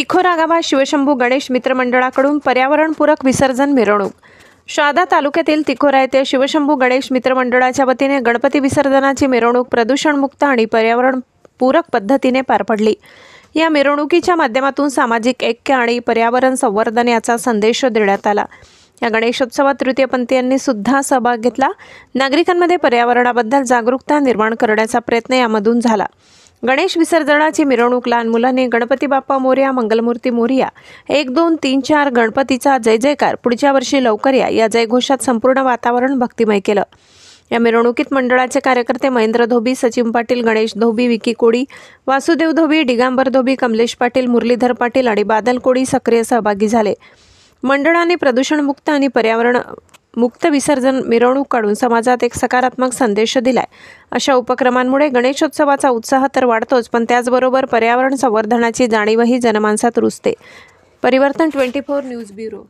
तिखोरा गावात शिवशंभू गणेश मित्रमंडळाकडून पर्यावरणपूरक विसर्जन मिरवणूक। शहादा तालुक्यातील तिखोरा येथे शिवशंभू गणेश मित्रमंडळाच्या वतीने गणपती विसर्जनाची मिरवणूक प्रदूषणमुक्त आणि पर्यावरणपूरक पद्धतीने पार पडली। या मिरवणुकीच्या माध्यमातून सामाजिक ऐक्य आणि पर्यावरण संवर्धन याचा संदेश देण्यात आला। या गणेशोत्सवात तृतीयपंथीयांनी सुद्धा सहभाग घेतला। नागरिकांमध्ये पर्यावरणाबद्दल जागरूकता निर्माण करण्याचा प्रयत्न यामधून झाला। गणेश विसर्जनाची मिरवणूक लहान मुलांनी गणपती बाप्पा मोरया, मंगलमूर्ती मोरया, 1 2 3 4 गणपतीचा जय जयकार, पुढच्या वर्षी लवकर या जयघोषात संपूर्ण वातावरण भक्तिमय केलं। या मिरवणुकीत मंडळाचे कार्यकर्ते महेंद्र धोबी, सचिन पाटील, गणेश धोबी, विकी कोडी, वासुदेव धोबी, दिगंबर धोबी, कमलेश पाटील, मुरलीधर पाटील आणि बादल कोडी सक्रिय सहभागी झाले। मंडळाने प्रदूषणमुक्त आणि पर्यावरण मुक्त विसर्जन मिरवणूक काढून समाजात एक सकारात्मक संदेश दिलाय। अशा उपक्रमांमुळे गणेशोत्सवाचा उत्साह तर वाढतोच, पण त्याचबरोबर पर्यावरण संवर्धनाची जाणीवही जनमानसात रुजते। परिवर्तन 24 न्यूज ब्युरो।